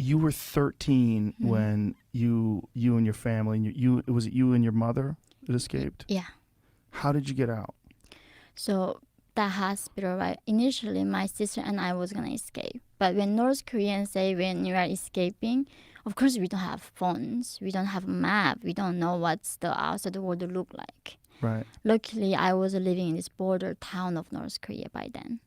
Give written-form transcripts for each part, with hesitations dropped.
you were 13 when you and your family, and was it you and your mother that escaped? Yeah. How did you get out? So that hospital, right? Initially, my sister and I was gonna escape, but when North Koreans say when you are escaping, of course we don't have phones, we don't have a map, we don't know what's the outside world look like. Right. Luckily, I was living in this border town of North Korea by then.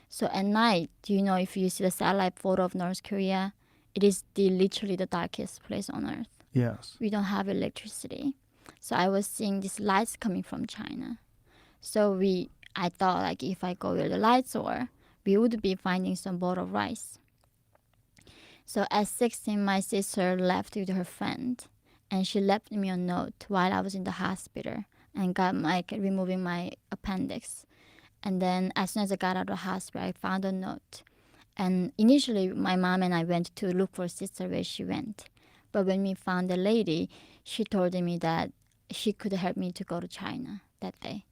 So at night, do you know if you see the satellite photo of North Korea, it is literally the darkest place on earth. Yes. We don't have electricity. So I was seeing these lights coming from China. So I thought like if I go where the lights were, we would be finding some bowl of rice. So at 16, my sister left with her friend, and she left me a note while I was in the hospital and got removing my appendix. And then as soon as I got out of the hospital, I found a note. And initially, my mom and I went to look for sister where she went. But when we found the lady, she told me that she could help me to go to China that day.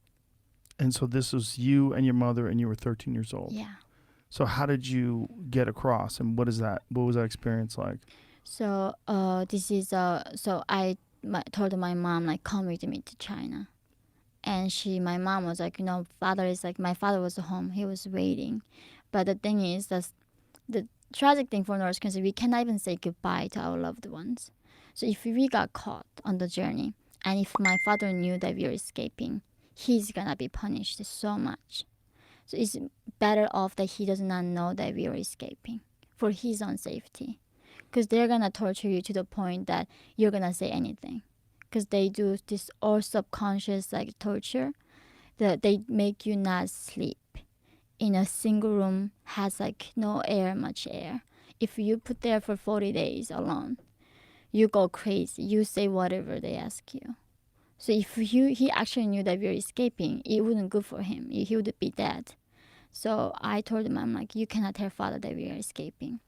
And so this was you and your mother, and you were 13 years old. Yeah. So how did you get across, and what was that experience like? So so I told my mom like come with me to China, and my mom was like, father is like, my father was home, he was waiting, but the thing is that the tragic thing for North Korea is we cannot even say goodbye to our loved ones. So if we got caught on the journey, and if my father knew that we were escaping, he's gonna be punished so much. So it's better off that he does not know that we are escaping for his own safety. Because they're going to torture you to the point that you're going to say anything. Because they do this all subconscious like torture that they make you not sleep. In a single room has like no air, much air. If you put there for 40 days alone, you go crazy. You say whatever they ask you. So if he actually knew that we were escaping, it wouldn't good for him. He would be dead. So I told him, I'm like, you cannot tell father that we are escaping.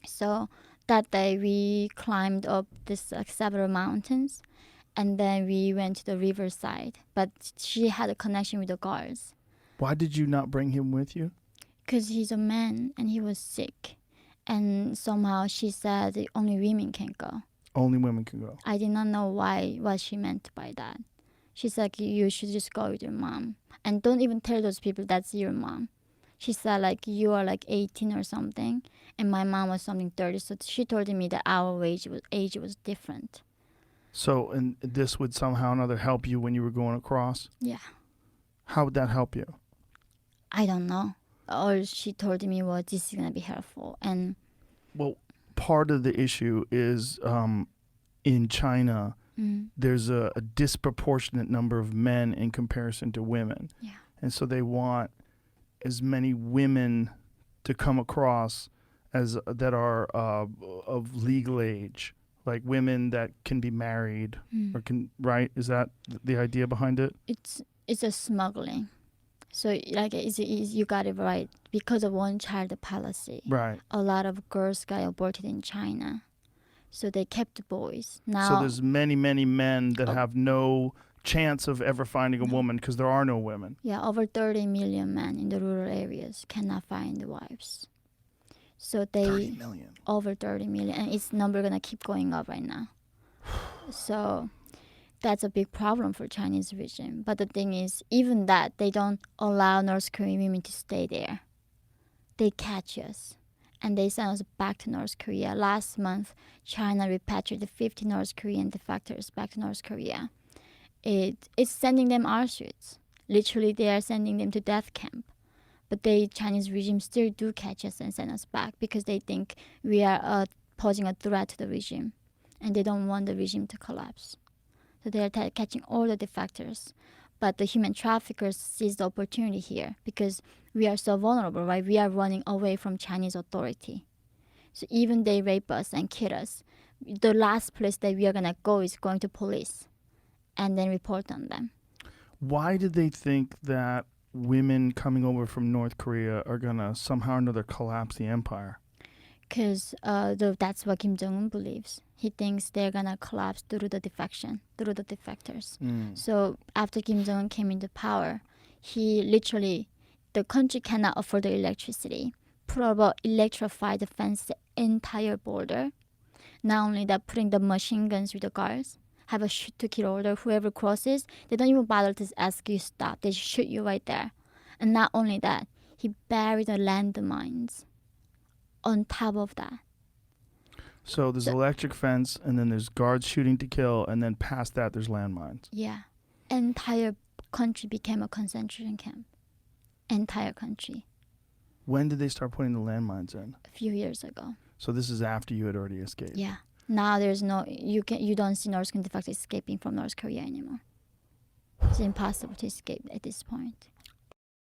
So that day we climbed up this several mountains, and then we went to the riverside. But she had a connection with the guards. Why did you not bring him with you? Because he's a man and he was sick. And somehow she said only women can go. Only women can go. I did not know what she meant by that. She's like, you should just go with your mom. And don't even tell those people that's your mom. She said, like, you are like 18 or something. And my mom was something 30. So she told me that our age was different. So, and this would somehow or another help you when you were going across? Yeah. How would that help you? I don't know. All she told me was this is going to be helpful. And well, part of the issue is in China, there's a disproportionate number of men in comparison to women. Yeah. And so they want as many women to come across as that are of legal age, like women that can be married or can, right? Is that the idea behind it? It's a smuggling. So like you got it right. Because of one child policy, right? A lot of girls got aborted in China. So they kept the boys. Now, so there's many men that have no chance of ever finding a woman because there are no women. Yeah, over 30 million men in the rural areas cannot find wives. So 30 million. Over 30 million, and its number gonna keep going up right now. So that's a big problem for Chinese regime. But the thing is, even that, they don't allow North Korean women to stay there. They catch us, and they send us back to North Korea. Last month, China repatriated 50 North Korean defectors back to North Korea. It's sending them Auschwitz. Literally, they are sending them to death camp. But the Chinese regime still do catch us and send us back because they think we are posing a threat to the regime, and they don't want the regime to collapse. So they are catching all the defectors. But the human traffickers seize the opportunity here because we are so vulnerable, right? We are running away from Chinese authority. So even they rape us and kill us, the last place that we are going to go is going to police and then report on them. Why did they think that women coming over from North Korea are going to somehow or another collapse the empire? Because that's what Kim Jong-un believes. He thinks they're going to collapse through the defection, through the defectors. So after Kim Jong-un came into power, the country cannot afford the electricity. probably electrify the fence the entire border. Not only that, putting the machine guns with the guards, have a shoot to kill order. Whoever crosses, they don't even bother to ask you stop. They just shoot you right there. And not only that, he buried the landmines on top of that. So there's So- electric fence, and then there's guards shooting to kill, and then past that there's landmines. Yeah. Entire country became a concentration camp. Entire country. When did they start putting the landmines in? A few years ago. So this is after you had already escaped. Yeah. Now there's no you don't see North Korean de facto escaping from North Korea anymore. It's impossible to escape at this point.